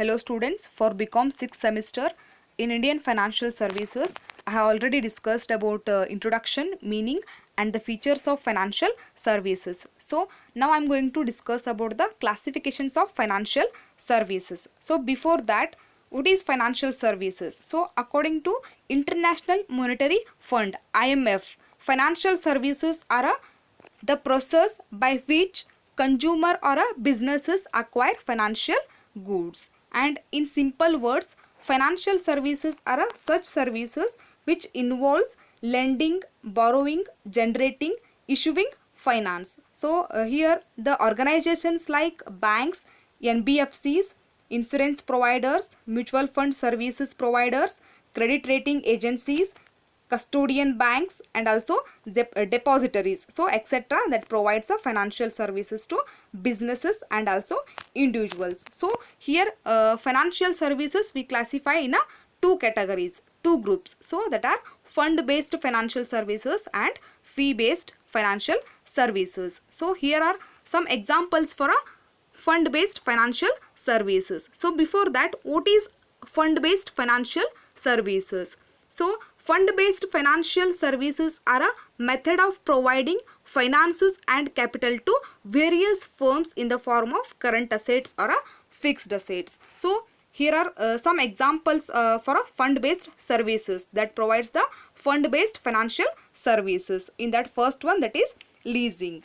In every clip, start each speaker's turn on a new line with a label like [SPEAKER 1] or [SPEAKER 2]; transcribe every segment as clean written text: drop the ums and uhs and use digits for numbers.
[SPEAKER 1] Hello students, for BCom 6th semester in Indian Financial Services, I have already discussed about introduction, meaning and the features of financial services. So now I am going to discuss about the classifications of financial services. So before that, what is financial services? So according to International Monetary Fund IMF, financial services are the process by which consumer or businesses acquire financial goods. And in simple words, financial services are such services which involves lending, borrowing, generating, issuing finance. So here the organizations like banks, NBFCs, insurance providers, mutual fund services providers, credit rating agencies, custodian banks, and also depositories, so etc., that provides a financial services to businesses and also individuals. So here financial services we classify in a two categories, two groups, so that are fund based financial services and fee based financial services. So here are some examples for a fund based financial services. So before that, what is fund based financial services? So fund based financial services are a method of providing finances and capital to various firms in the form of current assets or a fixed assets. So here are some examples for a fund based services that provides the fund based financial services. In that first one, that is leasing.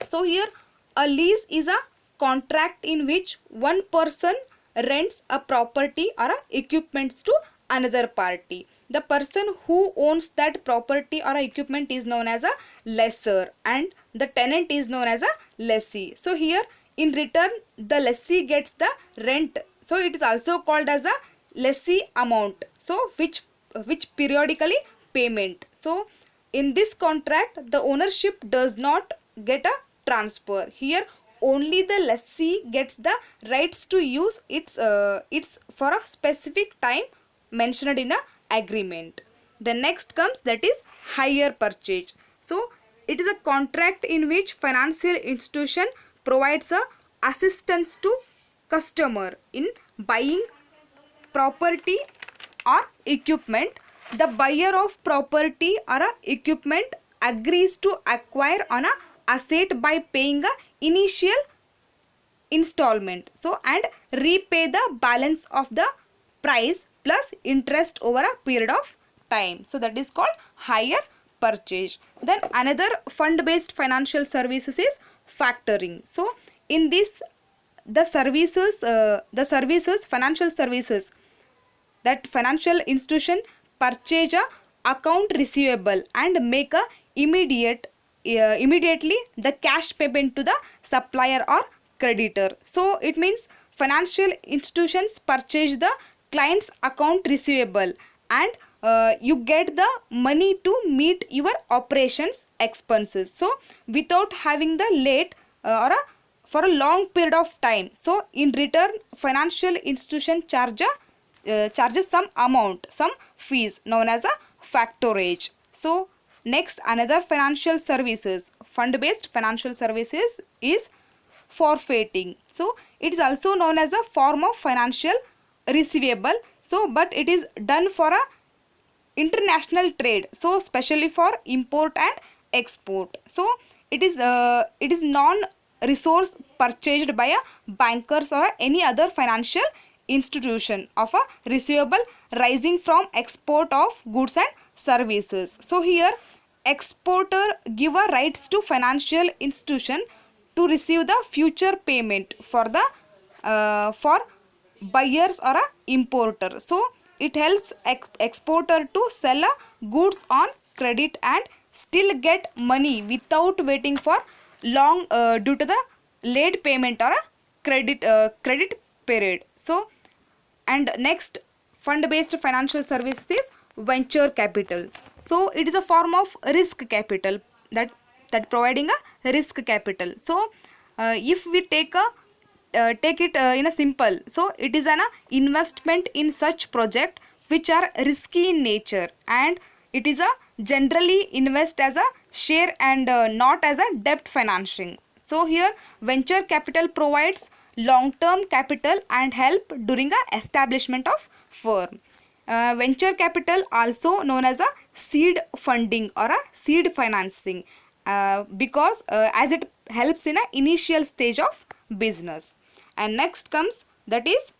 [SPEAKER 1] So here a lease is a contract in which one person rents a property or a equipment to another party. The person who owns that property or equipment is known as a lessor and the tenant is known as a lessee. So here in return the lessee gets the rent. So it is also called as a lessee amount. So which periodically payment. So in this contract the ownership does not get a transfer. Here only the lessee gets the rights to use its for a specific time mentioned in a agreement. The next comes, that is hire purchase. So it is a contract in which financial institution provides a assistance to customer in buying property or equipment. The buyer of property or equipment agrees to acquire on a asset by paying a initial installment, so and repay the balance of the price plus interest over a period of time. So that is called hire purchase. Then another fund based financial services is factoring. So in this the services financial services that financial institution purchase a account receivable and make a immediately the cash payment to the supplier or creditor. So it means financial institutions purchase the client's account receivable and you get the money to meet your operations expenses, so without having the late or a for a long period of time. So in return financial institution charges some amount, some fees known as a factorage. So next, another financial services fund based financial services is forfeiting. So it is also known as a form of financial receivable, so but it is done for a international trade, so especially for import and export. So it is non resource purchased by a bankers or any other financial institution of a receivable rising from export of goods and services. So here exporter give a rights to financial institution to receive the future payment for the for buyers or a importer. So it helps exporter to sell a goods on credit and still get money without waiting for long due to the late payment or a credit period. So and next fund based financial services is venture capital. So it is a form of risk capital that providing a risk capital. So if we take it in a simple, so it is an investment in such project which are risky in nature, and it is a generally invest as a share and not as a debt financing. So here venture capital provides long-term capital and help during the establishment of firm. Venture capital, also known as a seed funding or a seed financing, because as it helps in a initial stage of business. And next comes, that is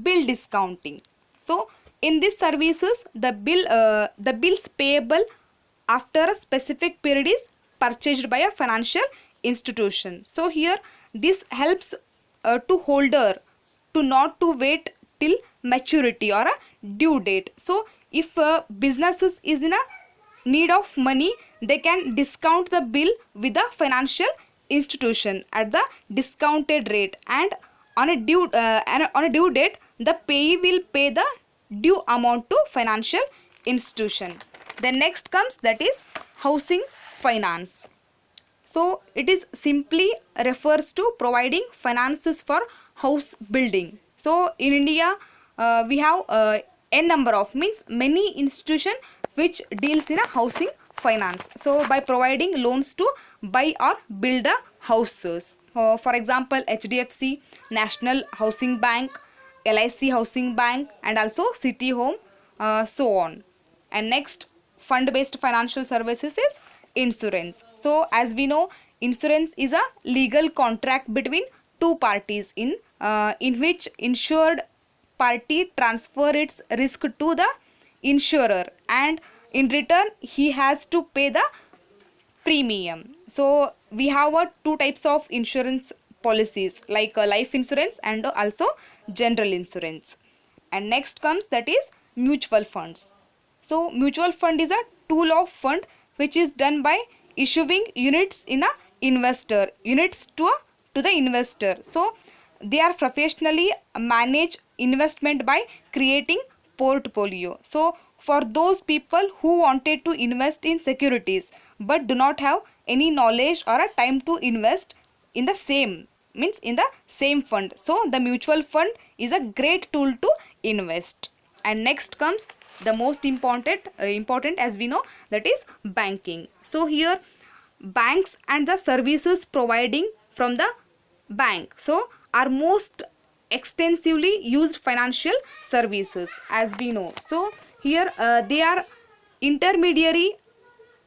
[SPEAKER 1] bill discounting. So in these services, the bills payable after a specific period is purchased by a financial institution. So here this helps to holder to not to wait till maturity or a due date. So if businesses is in a need of money, they can discount the bill with the financial institution at the discounted rate, and on a due date the payee will pay the due amount to financial institution. Then next comes, that is housing finance. So it is simply refers to providing finances for house building. So in India, we have n number of, means many institution which deals in a housing finance. So by providing loans to buy or build a houses. For example, HDFC, National Housing Bank, LIC Housing Bank, and also City Home, so on. And next, fund based financial services is insurance. So as we know, insurance is a legal contract between two parties in which insured party transfer its risk to the insurer, and in return he has to pay the premium. So we have two types of insurance policies, like life insurance and also general insurance. And next comes, that is mutual funds. So mutual fund is a tool of fund which is done by issuing units in a investor, units to the investor. So they are professionally manage investment by creating portfolio. So for those people who wanted to invest in securities but do not have any knowledge or a time to invest in the same, means in the same fund, so the mutual fund is a great tool to invest. And next comes the most important as we know, that is banking. So here banks and the services providing from the bank, so are most extensively used financial services, as we know. So here they are intermediary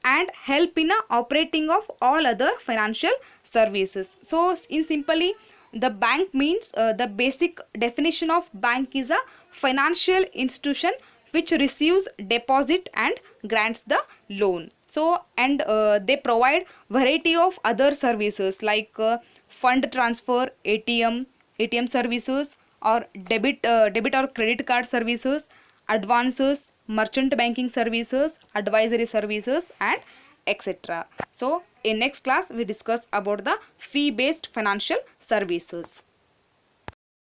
[SPEAKER 1] and help in a operating of all other financial services. So in simply, the bank means, the basic definition of bank is a financial institution which receives deposit and grants the loan. So and they provide variety of other services like fund transfer, ATM services, or debit or credit card services, advances, merchant banking services, advisory services, and etc. So in next class we discuss about the fee based financial services.